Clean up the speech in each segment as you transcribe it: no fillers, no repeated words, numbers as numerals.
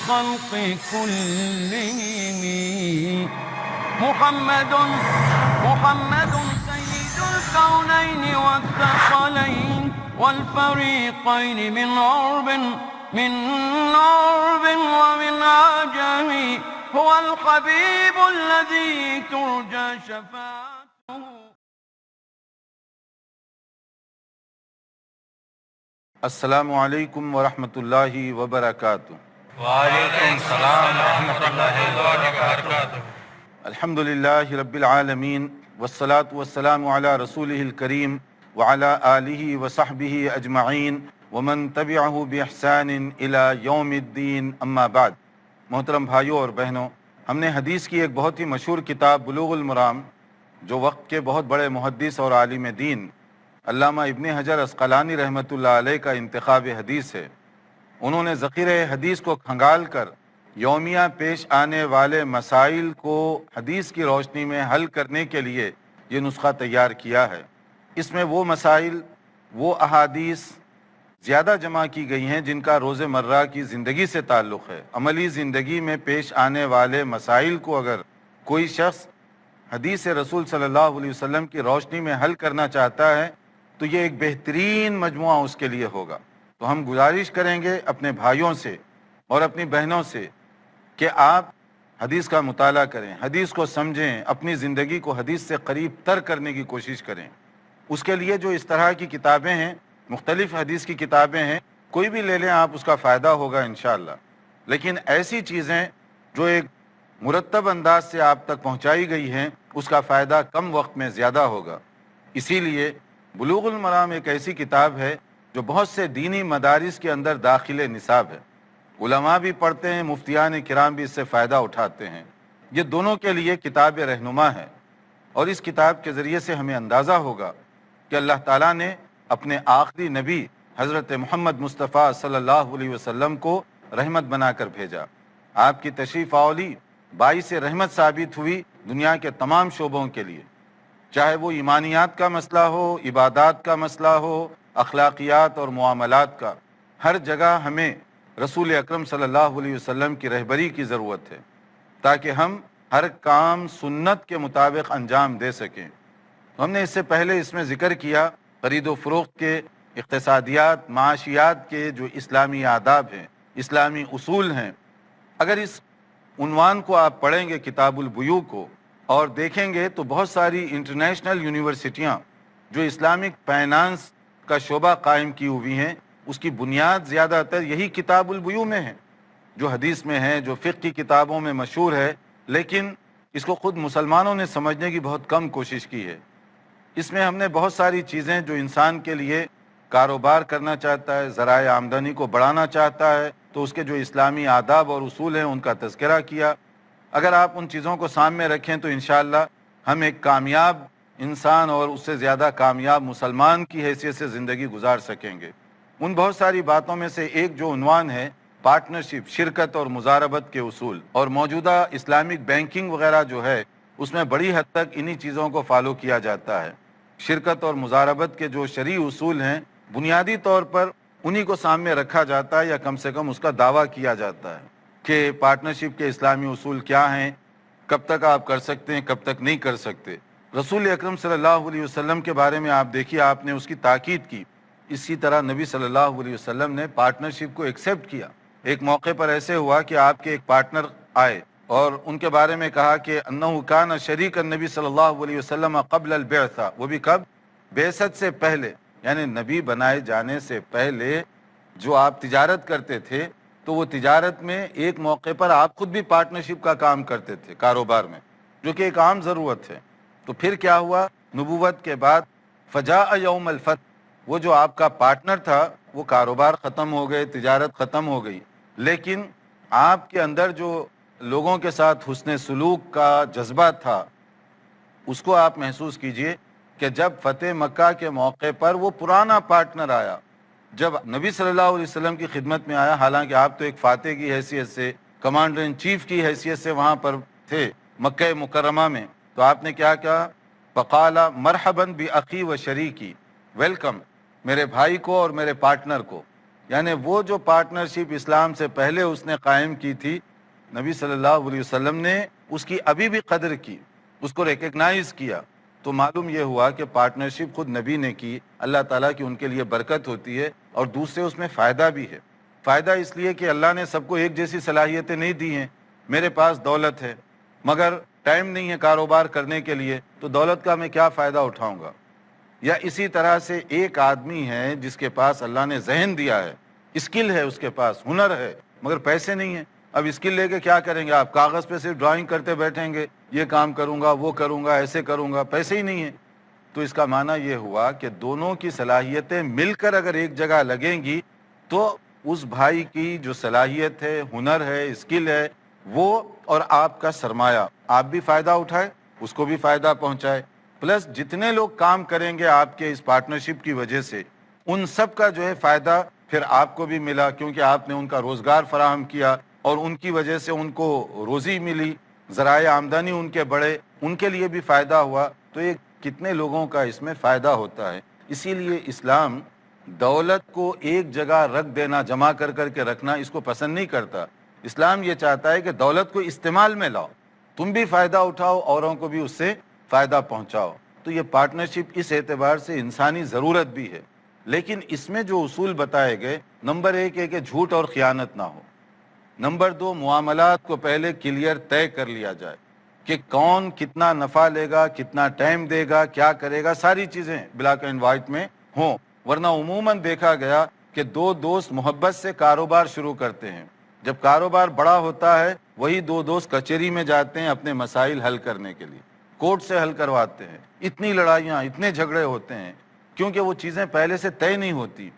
الخلق كلهم محمد سيد الكونين والثقلين والفريقين من عرب ومن عجم هو الحبيب الذي ترجى شفاعته. السلام علیکم ورحمۃ اللہ وبرکاتہ. وعلیکم السلام ورحمۃ اللہ وبرکاتہ. الحمد للہ رب العالمین والصلاة والسلام علی رسولہ الکریم وعلی آلہ وصحبہ اجمعین ومن تبعہ بإحسان الی یوم الدین. اما بعد. محترم بھائیوں اور بہنوں، ہم نے حدیث کی ایک بہت ہی مشہور کتاب بلوغ المرام، جو وقت کے بہت بڑے محدث اور عالم دین علامہ ابن حجر عسقلانی رحمۃ اللہ علیہ کا انتخاب حدیث ہے. انہوں نے ذخیرہ حدیث کو کھنگال کر یومیہ پیش آنے والے مسائل کو حدیث کی روشنی میں حل کرنے کے لیے یہ نسخہ تیار کیا ہے. اس میں وہ مسائل، وہ احادیث زیادہ جمع کی گئی ہیں جن کا روز مرہ کی زندگی سے تعلق ہے. عملی زندگی میں پیش آنے والے مسائل کو اگر کوئی شخص حدیث رسول صلی اللہ علیہ وسلم کی روشنی میں حل کرنا چاہتا ہے تو یہ ایک بہترین مجموعہ اس کے لیے ہوگا. تو ہم گزارش کریں گے اپنے بھائیوں سے اور اپنی بہنوں سے کہ آپ حدیث کا مطالعہ کریں، حدیث کو سمجھیں، اپنی زندگی کو حدیث سے قریب تر کرنے کی کوشش کریں. اس کے لیے جو اس طرح کی کتابیں ہیں، مختلف حدیث کی کتابیں ہیں، کوئی بھی لے لیں آپ، اس کا فائدہ ہوگا انشاءاللہ. لیکن ایسی چیزیں جو ایک مرتب انداز سے آپ تک پہنچائی گئی ہیں، اس کا فائدہ کم وقت میں زیادہ ہوگا. اسی لیے بلوغ المرام ایک ایسی کتاب ہے جو بہت سے دینی مدارس کے اندر داخل نصاب ہے. علماء بھی پڑھتے ہیں، مفتیان کرام بھی اس سے فائدہ اٹھاتے ہیں. یہ دونوں کے لیے کتاب رہنما ہے. اور اس کتاب کے ذریعے سے ہمیں اندازہ ہوگا کہ اللہ تعالیٰ نے اپنے آخری نبی حضرت محمد مصطفیٰ صلی اللہ علیہ وسلم کو رحمت بنا کر بھیجا. آپ کی تشریف آوری باعث رحمت ثابت ہوئی دنیا کے تمام شعبوں کے لیے، چاہے وہ ایمانیات کا مسئلہ ہو، عبادات کا مسئلہ ہو، اخلاقیات اور معاملات کا. ہر جگہ ہمیں رسول اکرم صلی اللہ علیہ وسلم کی رہبری کی ضرورت ہے تاکہ ہم ہر کام سنت کے مطابق انجام دے سکیں. ہم نے اس سے پہلے اس میں ذکر کیا خرید و فروخت کے، اقتصادیات، معاشیات کے جو اسلامی آداب ہیں، اسلامی اصول ہیں. اگر اس عنوان کو آپ پڑھیں گے کتاب البیوع کو اور دیکھیں گے تو بہت ساری انٹرنیشنل یونیورسٹیاں جو اسلامک فائنانس کا شعبہ قائم کی ہوئی ہیں، اس کی بنیاد زیادہ تر یہی کتاب البیوع میں ہے، جو حدیث میں ہے، جو فقہ کی کتابوں میں مشہور ہے. لیکن اس کو خود مسلمانوں نے سمجھنے کی بہت کم کوشش کی ہے. اس میں ہم نے بہت ساری چیزیں جو انسان کے لیے کاروبار کرنا چاہتا ہے، ذرائع آمدنی کو بڑھانا چاہتا ہے، تو اس کے جو اسلامی آداب اور اصول ہیں ان کا تذکرہ کیا. اگر آپ ان چیزوں کو سامنے رکھیں تو انشاءاللہ ہم ایک کامیاب انسان اور اس سے زیادہ کامیاب مسلمان کی حیثیت سے زندگی گزار سکیں گے. ان بہت ساری باتوں میں سے ایک جو عنوان ہے پارٹنرشپ، شرکت اور مزاربت کے اصول، اور موجودہ اسلامک بینکنگ وغیرہ جو ہے اس میں بڑی حد تک انہی چیزوں کو فالو کیا جاتا ہے. شرکت اور مزاربت کے جو شرعی اصول ہیں بنیادی طور پر انہی کو سامنے رکھا جاتا ہے، یا کم سے کم اس کا دعویٰ کیا جاتا ہے کہ پارٹنرشپ کے اسلامی اصول کیا ہیں، کب تک آپ کر سکتے ہیں، کب تک نہیں کر سکتے. رسول اکرم صلی اللہ علیہ وسلم کے بارے میں آپ دیکھیے، آپ نے اس کی تاکید کی. اسی طرح نبی صلی اللہ علیہ وسلم نے پارٹنرشپ کو ایکسیپٹ کیا. ایک موقع پر ایسے ہوا کہ آپ کے ایک پارٹنر آئے اور ان کے بارے میں کہا کہ انہ کان شریک النبی صلی اللہ علیہ وسلم قبل البعثہ، وہ بھی کب؟ بعثت سے پہلے، یعنی نبی بنائے جانے سے پہلے جو آپ تجارت کرتے تھے تو وہ تجارت میں ایک موقع پر آپ خود بھی پارٹنرشپ کا کام کرتے تھے کاروبار میں، جو کہ ایک عام ضرورت ہے. تو پھر کیا ہوا؟ نبوت کے بعد فجاء یوم الفتح، وہ جو آپ کا پارٹنر تھا وہ کاروبار ختم ہو گئے، تجارت ختم ہو گئی، لیکن آپ کے اندر جو لوگوں کے ساتھ حسن سلوک کا جذبہ تھا اس کو آپ محسوس کیجئے کہ جب فتح مکہ کے موقع پر وہ پرانا پارٹنر آیا، جب نبی صلی اللہ علیہ وسلم کی خدمت میں آیا، حالانکہ آپ تو ایک فاتح کی حیثیت سے، کمانڈر ان چیف کی حیثیت سے وہاں پر تھے مکہ مکرمہ میں، تو آپ نے کیا کہا؟ فقال مرحبا باخی و شریکی، ویلکم میرے بھائی کو اور میرے پارٹنر کو. یعنی وہ جو پارٹنرشپ اسلام سے پہلے اس نے قائم کی تھی، نبی صلی اللہ علیہ وسلم نے اس کی ابھی بھی قدر کی، اس کو ریکگنائز کیا، تو معلوم یہ ہوا کہ پارٹنرشپ خود نبی نے کی، اللہ تعالیٰ کی ان کے لیے برکت ہوتی ہے، اور دوسرے اس میں فائدہ بھی ہے۔ فائدہ اس لیے کہ اللہ نے سب کو ایک جیسی صلاحیتیں نہیں دی ہیں۔ میرے پاس دولت ہے مگر ٹائم نہیں ہے کاروبار کرنے کے لیے، تو دولت کا میں کیا فائدہ اٹھاؤں گا؟ یا اسی طرح سے ایک آدمی ہے جس کے پاس اللہ نے ذہن دیا ہے، اسکل ہے، اس کے پاس ہنر ہے، مگر پیسے نہیں ہیں۔ اب اسکل لے کے کیا کریں گے؟ آپ کاغذ پہ صرف ڈرائنگ کرتے بیٹھیں گے، یہ کام کروں گا، وہ کروں گا، ایسے کروں گا، پیسے ہی نہیں ہیں۔ تو اس کا معنی یہ ہوا کہ دونوں کی صلاحیتیں مل کر اگر ایک جگہ لگیں گی تو اس بھائی کی جو صلاحیت ہے، ہنر ہے، اسکل ہے، وہ اور آپ کا سرمایہ، آپ بھی فائدہ اٹھائے، اس کو بھی فائدہ پہنچائے، پلس جتنے لوگ کام کریں گے آپ کے اس پارٹنرشپ کی وجہ سے، ان سب کا جو ہے فائدہ پھر آپ کو بھی ملا، کیونکہ آپ نے ان کا روزگار فراہم کیا اور ان کی وجہ سے ان کو روزی ملی، ذرائع آمدنی ان کے بڑھے، ان کے لیے بھی فائدہ ہوا۔ تو یہ کتنے لوگوں کا اس میں فائدہ ہوتا ہے۔ اسی لیے اسلام دولت کو ایک جگہ رکھ دینا، جمع کر کر کے رکھنا، اس کو پسند نہیں کرتا۔ اسلام یہ چاہتا ہے کہ دولت کو استعمال میں لاؤ، تم بھی فائدہ اٹھاؤ، اوروں کو بھی اس سے فائدہ پہنچاؤ۔ تو یہ پارٹنرشپ اس اعتبار سے انسانی ضرورت بھی ہے، لیکن اس میں جو اصول بتائے گئے، نمبر 1 ہے کہ جھوٹ اور خیانت نہ ہو، نمبر 2 معاملات کو پہلے کلیئر طے کر لیا جائے کہ کون کتنا نفع لے گا، کتنا ٹائم دے گا، کیا کرے گا، ساری چیزیں بلیک اینڈ وائٹ میں ہوں، ورنہ عموماً دیکھا گیا کہ 2 دوست محبت سے کاروبار شروع کرتے ہیں، جب کاروبار بڑا ہوتا ہے وہی 2 دوست کچہری میں جاتے ہیں اپنے مسائل حل کرنے کے لیے، کورٹ سے حل کرواتے ہیں، اتنی لڑائیاں، اتنے جھگڑے ہوتے ہیں، کیونکہ وہ چیزیں پہلے سے طے نہیں ہوتی۔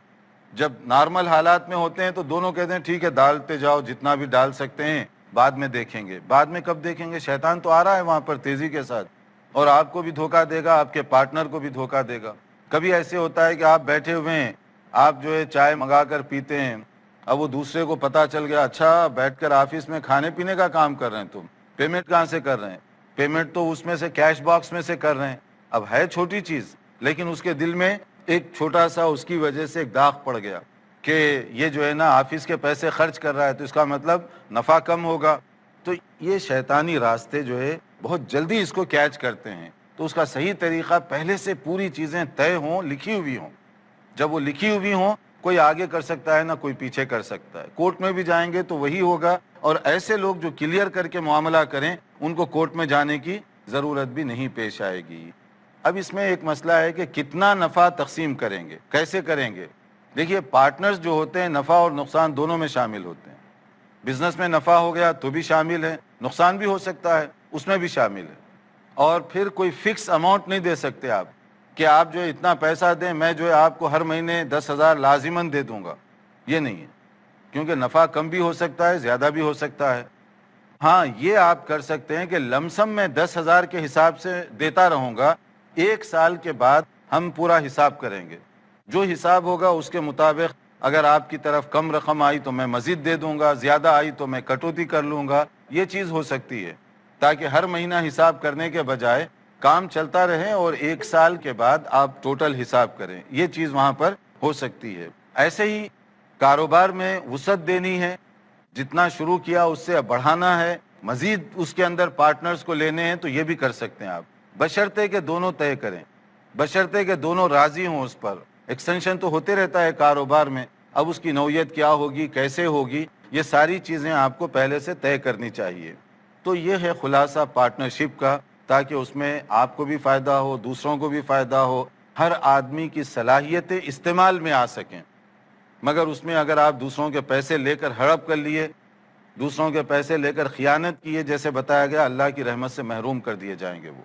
جب نارمل حالات میں ہوتے ہیں تو دونوں کہتے ہیں ٹھیک ہے ڈالتے جاؤ، جتنا بھی ڈال سکتے ہیں، بعد میں دیکھیں گے۔ بعد میں کب دیکھیں گے؟ شیطان تو آ رہا ہے وہاں پر تیزی کے ساتھ، اور آپ کو بھی دھوکہ دے گا، آپ کے پارٹنر کو بھی دھوکہ دے گا۔ کبھی ایسے ہوتا ہے کہ آپ بیٹھے ہوئے ہیں، آپ جو ہے چائے منگا کر پیتے ہیں، اب وہ دوسرے کو پتہ چل گیا، اچھا بیٹھ کر آفس میں کھانے پینے کا کام کر رہے ہیں تم، پیمنٹ کہاں سے کر رہے ہیں؟ پیمنٹ تو اس میں سے کیش باکس میں سے کر رہے ہیں۔ اب ہے چھوٹی چیز، لیکن اس کے دل میں ایک چھوٹا سا اس کی وجہ سے ایک داغ پڑ گیا کہ یہ جو ہے نا آفس کے پیسے خرچ کر رہا ہے، تو اس کا مطلب نفع کم ہوگا۔ تو یہ شیطانی راستے جو ہے بہت جلدی اس کو کیچ کرتے ہیں۔ تو اس کا صحیح طریقہ پہلے سے پوری چیزیں طے ہوں، لکھی ہوئی ہوں۔ جب وہ لکھی ہوئی ہوں، کوئی آگے کر سکتا ہے نہ کوئی پیچھے کر سکتا ہے۔ کورٹ میں بھی جائیں گے تو وہی ہوگا، اور ایسے لوگ جو کلیئر کر کے معاملہ کریں ان کو کورٹ میں جانے کی ضرورت بھی نہیں پیش آئے گی۔ اب اس میں ایک مسئلہ ہے کہ کتنا نفع تقسیم کریں گے، کیسے کریں گے؟ دیکھیے پارٹنرز جو ہوتے ہیں نفع اور نقصان دونوں میں شامل ہوتے ہیں۔ بزنس میں نفع ہو گیا تو بھی شامل ہے، نقصان بھی ہو سکتا ہے اس میں بھی شامل ہے۔ اور پھر کوئی فکس اماؤنٹ نہیں دے سکتے آپ کہ آپ جو ہے اتنا پیسہ دیں، میں جو ہے آپ کو ہر مہینے 10,000 لازماً دے دوں گا، یہ نہیں ہے، کیونکہ نفع کم بھی ہو سکتا ہے، زیادہ بھی ہو سکتا ہے۔ ہاں یہ آپ کر سکتے ہیں کہ لمسم میں 10,000 کے حساب سے دیتا رہوں گا، 1 سال کے بعد ہم پورا حساب کریں گے، جو حساب ہوگا اس کے مطابق اگر آپ کی طرف کم رقم آئی تو میں مزید دے دوں گا، زیادہ آئی تو میں کٹوتی کر لوں گا، یہ چیز ہو سکتی ہے، تاکہ ہر مہینہ حساب کرنے کے بجائے کام چلتا رہے اور 1 سال کے بعد آپ ٹوٹل حساب کریں، یہ چیز وہاں پر ہو سکتی ہے۔ ایسے ہی کاروبار میں وسعت دینی ہے، جتنا شروع کیا اس سے بڑھانا ہے، مزید اس کے اندر پارٹنرز کو لینے ہیں تو یہ بھی کر سکتے ہیں آپ، بشرطے کہ دونوں طے کریں، بشرطے کہ دونوں راضی ہوں اس پر۔ ایکسٹینشن تو ہوتے رہتا ہے کاروبار میں، اب اس کی نوعیت کیا ہوگی، کیسے ہوگی، یہ ساری چیزیں آپ کو پہلے سے طے کرنی چاہیے۔ تو یہ ہے خلاصہ پارٹنرشپ کا، تاکہ اس میں آپ کو بھی فائدہ ہو، دوسروں کو بھی فائدہ ہو، ہر آدمی کی صلاحیتیں استعمال میں آ سکیں۔ مگر اس میں اگر آپ دوسروں کے پیسے لے کر ہڑپ کر لیے، دوسروں کے پیسے لے کر خیانت کیے، جیسے بتایا گیا، اللہ کی رحمت سے محروم کر دیے جائیں گے وہ۔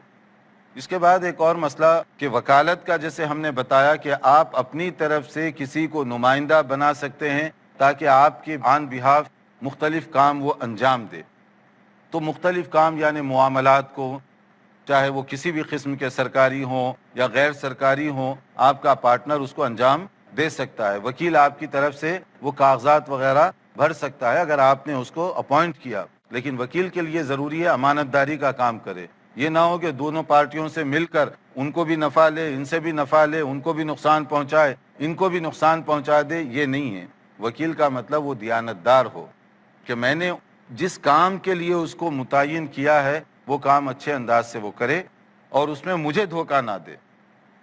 اس کے بعد ایک اور مسئلہ کہ وکالت کا، جیسے ہم نے بتایا کہ آپ اپنی طرف سے کسی کو نمائندہ بنا سکتے ہیں تاکہ آپ کے آن بہاف مختلف کام وہ انجام دے۔ تو مختلف کام یعنی معاملات کو، چاہے وہ کسی بھی قسم کے سرکاری ہوں یا غیر سرکاری ہوں، آپ کا پارٹنر اس کو انجام دے سکتا ہے۔ وکیل آپ کی طرف سے وہ کاغذات وغیرہ بھر سکتا ہے اگر آپ نے اس کو اپوائنٹ کیا، لیکن وکیل کے لیے ضروری ہے امانت داری کا کام کرے۔ یہ نہ ہو کہ دونوں پارٹیوں سے مل کر ان کو بھی نفع لے، ان سے بھی نفع لے، ان کو بھی نقصان پہنچائے، ان کو بھی نقصان پہنچا دے، یہ نہیں ہے۔ وکیل کا مطلب وہ دیانتدار ہو کہ میں نے جس کام کے لیے اس کو متعین کیا ہے وہ کام اچھے انداز سے وہ کرے اور اس میں مجھے دھوکہ نہ دے۔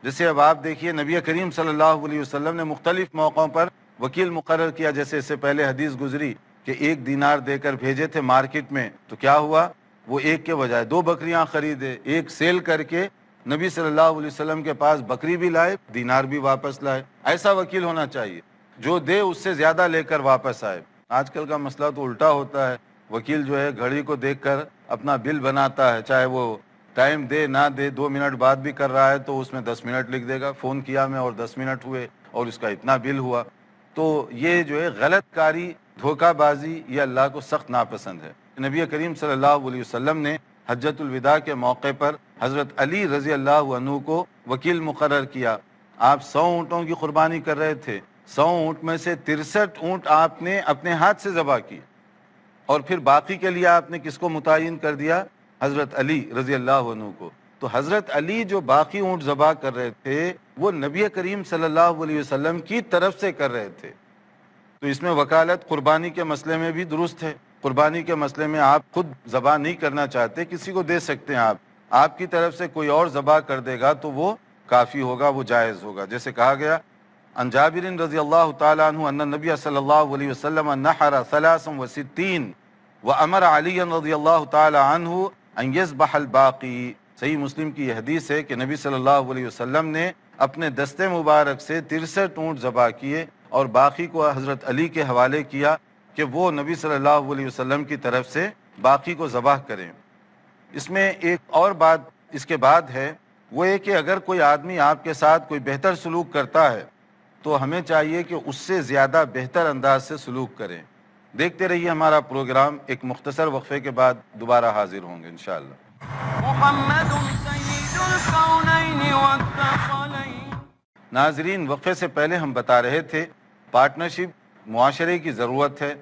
جیسے اب آپ دیکھیے نبی کریم صلی اللہ علیہ وسلم نے مختلف موقعوں پر وکیل مقرر کیا، جیسے اس سے پہلے حدیث گزری کہ 1 دینار دے کر بھیجے تھے مارکیٹ میں، تو کیا ہوا، وہ ایک کے بجائے 2 بکریاں خریدے، ایک سیل کر کے نبی صلی اللہ علیہ وسلم کے پاس بکری بھی لائے، دینار بھی واپس لائے۔ ایسا وکیل ہونا چاہیے جو دے اس سے زیادہ لے کر واپس آئے۔ آج کل کا مسئلہ تو الٹا ہوتا ہے، وکیل جو ہے گھڑی کو دیکھ کر اپنا بل بناتا ہے، چاہے وہ ٹائم دے نہ دے، 2 منٹ بعد بھی کر رہا ہے تو اس میں 10 منٹ لکھ دے گا، فون کیا میں اور 10 منٹ ہوئے اور اس کا اتنا بل ہوا۔ تو یہ جو ہے غلط کاری، دھوکہ بازی، یہ اللہ کو سخت ناپسند ہے۔ نبی کریم صلی اللہ علیہ وسلم نے حجۃ الوداع کے موقع پر حضرت علی رضی اللہ عنہ کو وکیل مقرر کیا۔ آپ 100 اونٹوں کی قربانی کر رہے تھے، 100 اونٹ میں سے 63 اونٹ آپ نے اپنے ہاتھ سے ذبح کی، اور پھر باقی کے لیے آپ نے کس کو متعین کر دیا؟ حضرت علی رضی اللہ عنہ کو۔ تو حضرت علی جو باقی اونٹ ذبح کر رہے تھے وہ نبی کریم صلی اللہ علیہ وسلم کی طرف سے کر رہے تھے۔ تو اس میں وکالت قربانی کے مسئلے میں بھی درست ہے۔ قربانی کے مسئلے میں آپ خود ذبح نہیں کرنا چاہتے، کسی کو دے سکتے ہیں، آپ کی طرف سے کوئی اور ذبح کر دے گا تو وہ کافی ہوگا، وہ جائز ہوگا۔ جیسے کہا گیا عن جابر رضی اللہ تعالیٰ عنہ ان النبی صلی اللہ علیہ وسلم نحر 63 وامر علی رضی اللہ تعالیٰ عنہ ان یذبح الباقی۔ صحیح مسلم کی یہ حدیث ہے کہ نبی صلی اللہ علیہ وسلم نے اپنے دستے مبارک سے 63 اونٹ ذبح کیے اور باقی کو حضرت علی کے حوالے کیا کہ وہ نبی صلی اللہ علیہ وسلم کی طرف سے باقی کو ذبح کریں۔ اس میں ایک اور بات اس کے بعد ہے، وہ یہ کہ اگر کوئی آدمی آپ کے ساتھ کوئی بہتر سلوک کرتا ہے تو ہمیں چاہیے کہ اس سے زیادہ بہتر انداز سے سلوک کریں۔ دیکھتے رہیے ہمارا پروگرام، ایک مختصر وقفے کے بعد دوبارہ حاضر ہوں گے انشاءاللہ۔ محمد سید الکونین والثقلین۔ ناظرین، وقفے سے پہلے ہم بتا رہے تھے پارٹنرشپ معاشرے کی ضرورت ہے۔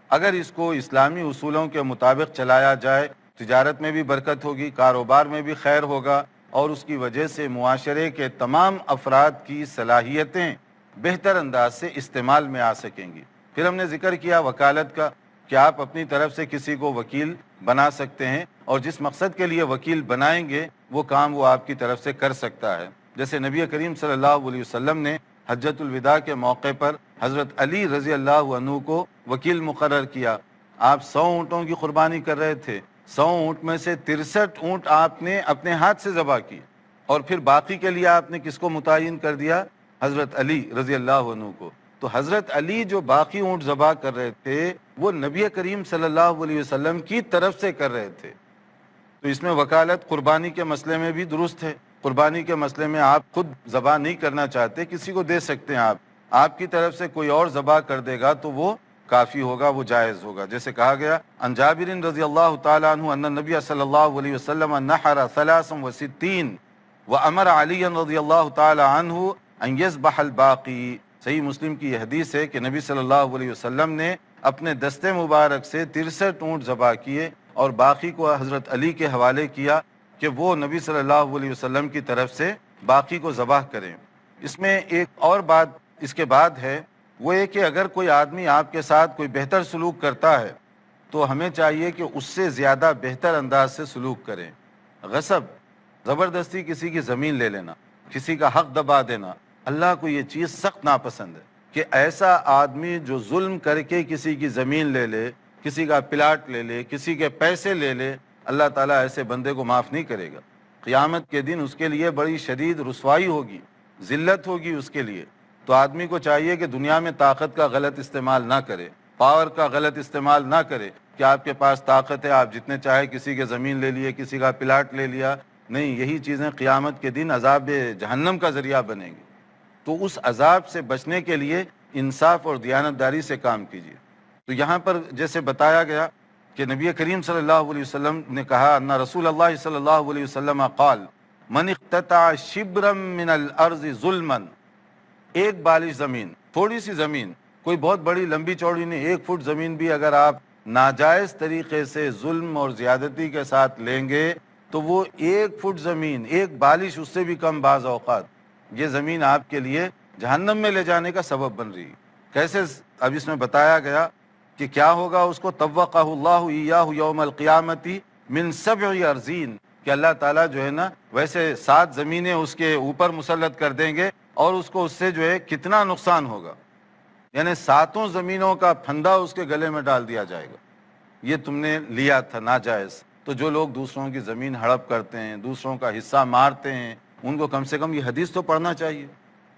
اگر اس کو اسلامی اصولوں کے مطابق چلایا جائے، تجارت میں بھی برکت ہوگی، کاروبار میں بھی خیر ہوگا، اور اس کی وجہ سے معاشرے کے تمام افراد کی صلاحیتیں بہتر انداز سے استعمال میں آ سکیں گی۔ پھر ہم نے ذکر کیا وکالت کا کہ آپ اپنی طرف سے کسی کو وکیل بنا سکتے ہیں، اور جس مقصد کے لیے وکیل بنائیں گے وہ کام وہ آپ کی طرف سے کر سکتا ہے۔ جیسے نبی کریم صلی اللہ علیہ وسلم نے حجۃ الوداع کے موقع پر حضرت علی رضی اللہ عنہ کو وکیل مقرر کیا۔ آپ 100 اونٹوں کی قربانی کر رہے تھے، 100 اونٹ میں سے 63 اونٹ آپ نے اپنے ہاتھ سے ذبح کی، اور پھر باقی کے لیے آپ نے کس کو متعین کر دیا؟ حضرت علی رضی اللہ عنہ کو۔ تو حضرت علی جو باقی اونٹ ذبح کر رہے تھے وہ نبی کریم صلی اللہ علیہ وسلم کی طرف سے کر رہے تھے۔ تو اس میں وکالت قربانی کے مسئلے میں بھی درست ہے۔ قربانی کے مسئلے میں آپ خود ذبح نہیں کرنا چاہتے، کسی کو دے سکتے ہیں، آپ کی طرف سے کوئی اور ذبح کر دے گا تو وہ کافی ہوگا، وہ جائز ہوگا۔ جیسے کہا گیا عن جابر رضی اللہ تعالیٰ عنہ ان النبی صلی اللہ علیہ وسلم نحر 63 وامر علی رضی اللہ تعالیٰ عنہ ان یذبح الباقی۔ صحیح مسلم کی یہ حدیث ہے کہ نبی صلی اللہ علیہ وسلم نے اپنے دستے مبارک سے 63 اونٹ ذبح کیے اور باقی کو حضرت علی کے حوالے کیا کہ وہ نبی صلی اللہ علیہ وسلم کی طرف سے باقی کو ذبح کریں۔ اس میں ایک اور بات اس کے بعد ہے، وہ یہ کہ اگر کوئی آدمی آپ کے ساتھ کوئی بہتر سلوک کرتا ہے تو ہمیں چاہیے کہ اس سے زیادہ بہتر انداز سے سلوک کریں۔ غصب، زبردستی کسی کی زمین لے لینا، کسی کا حق دبا دینا، اللہ کو یہ چیز سخت ناپسند ہے کہ ایسا آدمی جو ظلم کر کے کسی کی زمین لے لے، کسی کا پلاٹ لے لے، کسی کے پیسے لے لے، اللہ تعالیٰ ایسے بندے کو معاف نہیں کرے گا۔ قیامت کے دن اس کے لیے بڑی شدید رسوائی ہوگی، ذلت ہوگی اس کے لیے۔ تو آدمی کو چاہیے کہ دنیا میں طاقت کا غلط استعمال نہ کرے، پاور کا غلط استعمال نہ کرے کہ آپ کے پاس طاقت ہے، آپ جتنے چاہے کسی کے زمین لے لیے، کسی کا پلاٹ لے لیا۔ نہیں، یہی چیزیں قیامت کے دن عذاب جہنم کا ذریعہ بنیں گی۔ تو اس عذاب سے بچنے کے لیے انصاف اور دیانتداری سے کام کیجیے۔ تو یہاں پر جیسے بتایا گیا کہ نبی کریم صلی اللہ علیہ وسلم نے کہا ان رسول اللہ صلی اللہ علیہ وسلم قال من اقتطع شبرا من الارض ظلما، ایک بالش زمین، تھوڑی سی زمین، کوئی بہت بڑی لمبی چوڑی نہیں، 1 فٹ زمین بھی اگر آپ ناجائز طریقے سے ظلم اور زیادتی کے ساتھ لیں گے تو وہ 1 فٹ زمین، 1 بالش، اس سے بھی کم بعض اوقات یہ زمین آپ کے لیے جہنم میں لے جانے کا سبب بن رہی ہے۔ کیسے؟ اب اس میں بتایا گیا کہ کیا ہوگا اس کو، توقہ اللہ ایاہ یوم القیامتی من 7 ارضین، کہ اللہ تعالیٰ جو ہے نا ویسے 7 زمینیں اس کے اوپر مسلط کر دیں گے، اور اس کو اس سے جو ہے کتنا نقصان ہوگا، یعنی 7 زمینوں کا پھندا اس کے گلے میں ڈال دیا جائے گا، یہ تم نے لیا تھا ناجائز۔ تو جو لوگ دوسروں کی زمین ہڑپ کرتے ہیں، دوسروں کا حصہ مارتے ہیں، ان کو کم سے کم یہ حدیث تو پڑھنا چاہیے،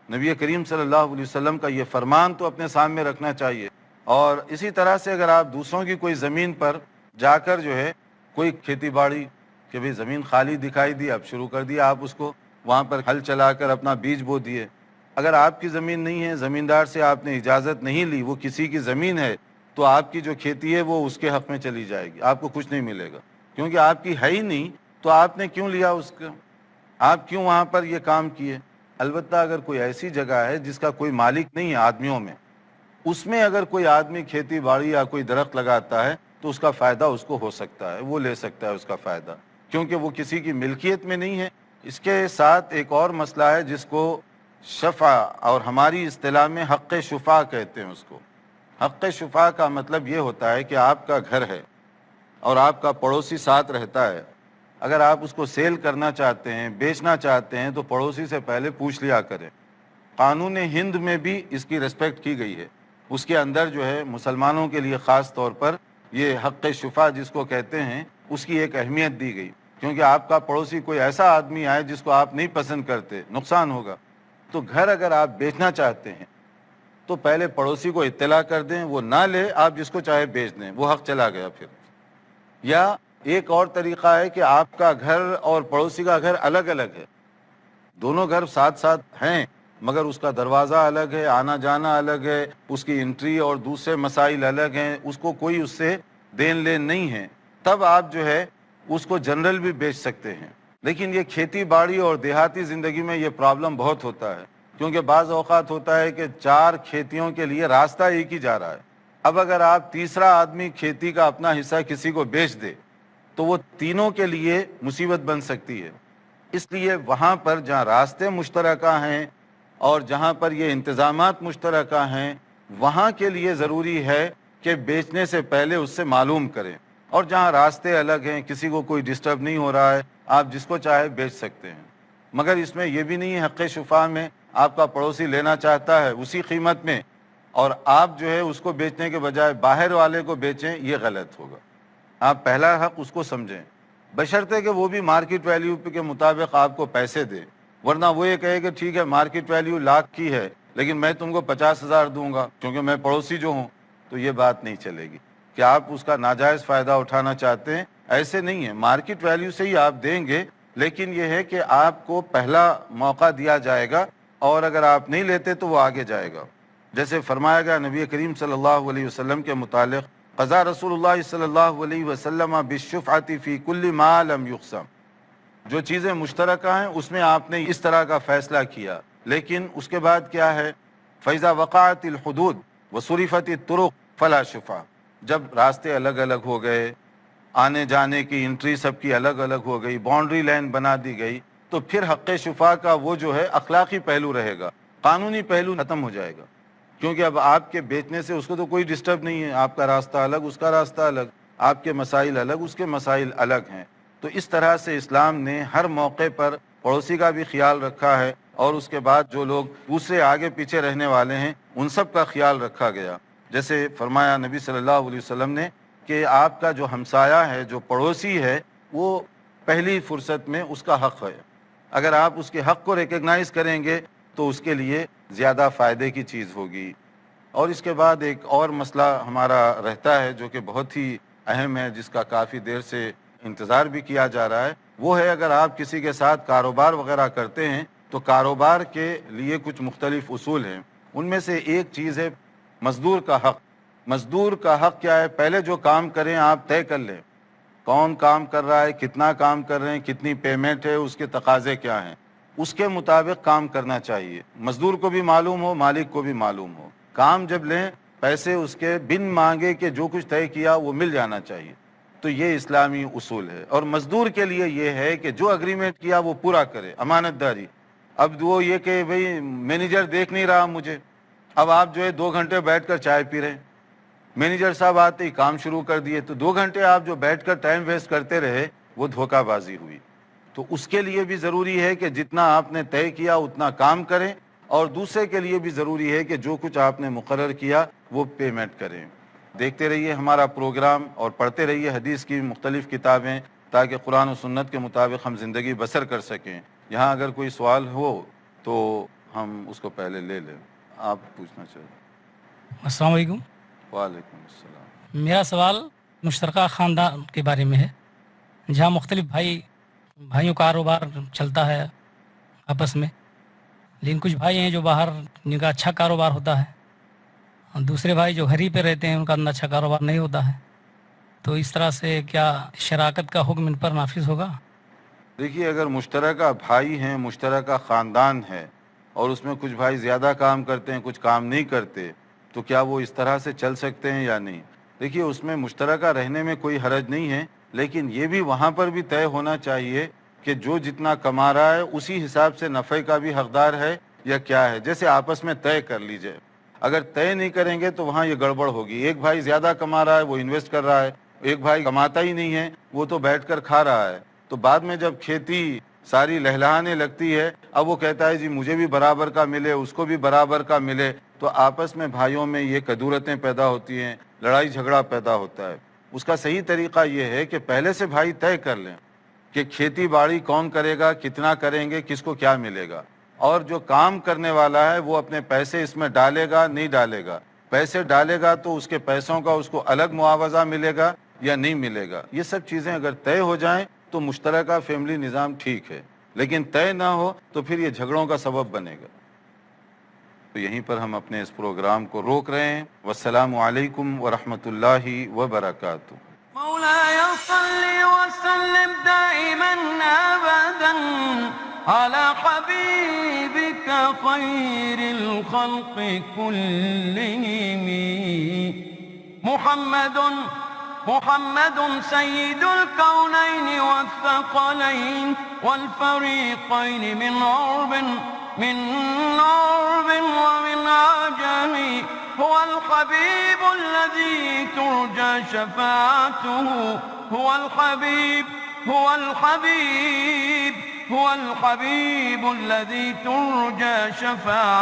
نبی کریم صلی اللہ علیہ وسلم کا یہ فرمان تو اپنے سامنے رکھنا چاہیے۔ اور اسی طرح سے اگر آپ دوسروں کی کوئی زمین پر جا کر جو ہے کوئی کھیتی باڑی، کہ بھئی زمین خالی دکھائی دی، اب شروع کر دیا آپ اس کو وہاں پر ہل چلا کر اپنا بیج بو دیے، اگر آپ کی زمین نہیں ہے، زمیندار سے آپ نے اجازت نہیں لی، وہ کسی کی زمین ہے، تو آپ کی جو کھیتی ہے وہ اس کے حق میں چلی جائے گی، آپ کو کچھ نہیں ملے گا، کیونکہ آپ کی ہے ہی نہیں، تو آپ نے کیوں لیا اس کا، آپ کیوں وہاں پر یہ کام کیے؟ البتہ اگر کوئی ایسی جگہ ہے جس کا کوئی مالک نہیں ہے آدمیوں میں، اس میں اگر کوئی آدمی کھیتی باڑی یا کوئی درخت لگاتا ہے تو اس کا فائدہ اس کو ہو سکتا ہے، وہ لے سکتا ہے اس کا فائدہ، کیونکہ وہ کسی کی ملکیت میں نہیں ہے۔ اس کے ساتھ ایک اور مسئلہ ہے جس کو شفع، اور ہماری اصطلاح میں حق شفع کہتے ہیں اس کو۔ حق شفع کا مطلب یہ ہوتا ہے کہ آپ کا گھر ہے اور آپ کا پڑوسی ساتھ رہتا ہے، اگر آپ اس کو سیل کرنا چاہتے ہیں، بیچنا چاہتے ہیں، تو پڑوسی سے پہلے پوچھ لیا کریں۔ قانون ہند میں بھی اس کی ریسپیکٹ کی گئی ہے، اس کے اندر جو ہے مسلمانوں کے لیے خاص طور پر یہ حق شفع جس کو کہتے ہیں، اس کی ایک اہمیت دی گئی، کیونکہ آپ کا پڑوسی کوئی ایسا آدمی آئے جس کو آپ نہیں پسند کرتے، نقصان ہوگا۔ تو گھر اگر آپ بیچنا چاہتے ہیں تو پہلے پڑوسی کو اطلاع کر دیں، وہ نہ لے، آپ جس کو چاہے بیچ دیں، وہ حق چلا گیا پھر۔ یا ایک اور طریقہ ہے کہ آپ کا گھر اور پڑوسی کا گھر الگ الگ ہے، دونوں گھر ساتھ ساتھ ہیں مگر اس کا دروازہ الگ ہے، آنا جانا الگ ہے، اس کی انٹری اور دوسرے مسائل الگ ہیں، اس کو کوئی اس سے دین لین نہیں ہے، تب آپ جو ہے اس کو جنرل بھی بیچ سکتے ہیں۔ لیکن یہ کھیتی باڑی اور دیہاتی زندگی میں یہ پرابلم بہت ہوتا ہے، کیونکہ بعض اوقات ہوتا ہے کہ 4 کھیتیوں کے لیے راستہ ایک ہی جا رہا ہے، اب اگر آپ تیسرا آدمی کھیتی کا اپنا حصہ کسی کو بیچ دے تو وہ تینوں کے لیے مصیبت بن سکتی ہے۔ اس لیے وہاں پر جہاں راستے مشترکہ ہیں اور جہاں پر یہ انتظامات مشترکہ ہیں، وہاں کے لیے ضروری ہے کہ بیچنے سے پہلے اس سے معلوم کریں، اور جہاں راستے الگ ہیں، کسی کو کوئی ڈسٹرب نہیں ہو رہا ہے، آپ جس کو چاہے بیچ سکتے ہیں۔ مگر اس میں یہ بھی نہیں ہے، حق شفا میں آپ کا پڑوسی لینا چاہتا ہے اسی قیمت میں، اور آپ جو ہے اس کو بیچنے کے بجائے باہر والے کو بیچیں، یہ غلط ہوگا۔ آپ پہلا حق اس کو سمجھیں، بشرطے کہ وہ بھی مارکیٹ ویلیو کے مطابق آپ کو پیسے دے، ورنہ وہ یہ کہے کہ ٹھیک ہے مارکیٹ ویلیو 1,00,000 کی ہے لیکن میں تم کو 50,000 دوں گا کیونکہ میں پڑوسی جو ہوں، تو یہ بات نہیں چلے گی کہ آپ اس کا ناجائز فائدہ اٹھانا چاہتے ہیں، ایسے نہیں ہے، مارکیٹ ویلیو سے ہی آپ دیں گے، لیکن یہ ہے کہ آپ کو پہلا موقع دیا جائے گا، اور اگر آپ نہیں لیتے تو وہ آگے جائے گا۔ جیسے فرمایا گیا نبی کریم صلی اللہ علیہ وسلم کے متعلق، قضا رسول اللہ صلی اللہ علیہ وسلم بالشفعۃ فی کل ما لم یقسم، جو چیزیں مشترکہ ہیں اس میں آپ نے اس طرح کا فیصلہ کیا، لیکن اس کے بعد کیا ہے، فَإِذَا وَقَعَتِ الْحُدُودُ وَصُرِفَتِ الطُّرُقُ فَلَا شُفْعَةَ، جب راستے الگ الگ ہو گئے، آنے جانے کی انٹری سب کی الگ الگ ہو گئی، باؤنڈری لائن بنا دی گئی، تو پھر حق شفا کا وہ جو ہے اخلاقی پہلو رہے گا، قانونی پہلو ختم ہو جائے گا، کیونکہ اب آپ کے بیچنے سے اس کو تو کوئی ڈسٹرب نہیں ہے، آپ کا راستہ الگ، اس کا راستہ الگ، آپ کے مسائل الگ، اس کے مسائل الگ ہیں۔ تو اس طرح سے اسلام نے ہر موقع پر پڑوسی کا بھی خیال رکھا ہے، اور اس کے بعد جو لوگ دوسرے آگے پیچھے رہنے والے ہیں ان سب کا خیال رکھا گیا۔ جیسے فرمایا نبی صلی اللہ علیہ وسلم نے کہ آپ کا جو ہمسایہ ہے، جو پڑوسی ہے، وہ پہلی فرصت میں اس کا حق ہے، اگر آپ اس کے حق کو ریکگنائز کریں گے تو اس کے لیے زیادہ فائدے کی چیز ہوگی۔ اور اس کے بعد ایک اور مسئلہ ہمارا رہتا ہے جو کہ بہت ہی اہم ہے، جس کا کافی دیر سے انتظار بھی کیا جا رہا ہے، وہ ہے اگر آپ کسی کے ساتھ کاروبار وغیرہ کرتے ہیں تو کاروبار کے لیے کچھ مختلف اصول ہیں، ان میں سے ایک چیز ہے مزدور کا حق۔ مزدور کا حق کیا ہے؟ پہلے جو کام کریں آپ طے کر لیں، کون کام کر رہا ہے، کتنا کام کر رہے ہیں، کتنی پیمنٹ ہے، اس کے تقاضے کیا ہیں، اس کے مطابق کام کرنا چاہیے، مزدور کو بھی معلوم ہو، مالک کو بھی معلوم ہو، کام جب لیں پیسے اس کے بن مانگے کہ جو کچھ طے کیا وہ مل جانا چاہیے، تو یہ اسلامی اصول ہے۔ اور مزدور کے لیے یہ ہے کہ جو اگریمنٹ کیا وہ پورا کرے، امانت داری۔ اب وہ یہ کہ بھئی مینیجر دیکھ نہیں رہا مجھے، اب آپ جو ہے 2 گھنٹے بیٹھ کر چائے پی رہے ہیں، مینیجر صاحب آتے ہی کام شروع کر دیے، تو 2 گھنٹے آپ جو بیٹھ کر ٹائم ویسٹ کرتے رہے وہ دھوکہ بازی ہوئی۔ تو اس کے لیے بھی ضروری ہے کہ جتنا آپ نے طے کیا اتنا کام کریں، اور دوسرے کے لیے بھی ضروری ہے کہ جو کچھ آپ نے مقرر کیا وہ پیمنٹ کریں۔ دیکھتے رہیے ہمارا پروگرام اور پڑھتے رہیے حدیث کی مختلف کتابیں، تاکہ قرآن و سنت کے مطابق ہم زندگی بسر کر سکیں۔ یہاں اگر کوئی سوال ہو تو ہم اس کو پہلے لے لیں۔ آپ پوچھنا چاہیے؟ السلام علیکم۔ وعلیکم السلام۔ میرا سوال مشترکہ خاندان کے بارے میں ہے، جہاں مختلف بھائیوں کا کاروبار چلتا ہے آپس میں، لیکن کچھ بھائی ہیں جو باہر جن کا اچھا کاروبار ہوتا ہے، اور دوسرے بھائی جو گھر ہی پہ رہتے ہیں ان کا اتنا اچھا کاروبار نہیں ہوتا ہے، تو اس طرح سے کیا شراکت کا حکم ان پر نافذ ہوگا؟ دیکھیے، اگر مشترکہ بھائی ہیں، مشترکہ خاندان ہے، اور اس میں کچھ بھائی زیادہ کام کرتے ہیں کچھ کام نہیں کرتے، تو کیا وہ اس طرح سے چل سکتے ہیں یا نہیں؟ دیکھیے، اس میں مشترکہ رہنے میں کوئی حرج نہیں ہے، لیکن یہ بھی وہاں پر بھی طے ہونا چاہیے کہ جو جتنا کما رہا ہے اسی حساب سے نفع کا بھی حقدار ہے یا کیا ہے۔ جیسے آپس میں طے کر لیجئے، اگر طے نہیں کریں گے تو وہاں یہ گڑبڑ ہوگی۔ ایک بھائی زیادہ کما رہا ہے، وہ انویسٹ کر رہا ہے، ایک بھائی کماتا ہی نہیں ہے، وہ تو بیٹھ کر کھا رہا ہے، تو بعد میں جب کھیتی ساری لہلہانے لگتی ہے، اب وہ کہتا ہے جی مجھے بھی برابر کا ملے، اس کو بھی برابر کا ملے، تو آپس میں بھائیوں میں یہ کدورتیں پیدا ہوتی ہیں، لڑائی جھگڑا پیدا ہوتا ہے۔ اس کا صحیح طریقہ یہ ہے کہ پہلے سے بھائی طے کر لیں کہ کھیتی باڑی کون کرے گا، کتنا کریں گے، کس کو کیا ملے گا، اور جو کام کرنے والا ہے وہ اپنے پیسے اس میں ڈالے گا نہیں ڈالے گا، پیسے ڈالے گا تو اس کے پیسوں کا اس کو الگ معاوضہ ملے گا یا نہیں ملے گا۔ یہ سب چیزیں اگر طے ہو جائیں تو مشترکہ فیملی نظام ٹھیک ہے، لیکن طے نہ ہو تو پھر یہ جھگڑوں کا سبب بنے گا۔ تو یہیں پر ہم اپنے اس پروگرام کو روک رہے ہیں۔ والسلام علیکم ورحمۃ اللہ وبرکاتہ۔ مولاي صل وسلم دائما أبدا على حبيبك خير الخلق كلهم محمد سيد الكونين والثقلين والفريقين من عرب ومن عجم، هو الحبيب الذي ترجى شفاعته، هو الحبيب الذي ترجى شفاعته.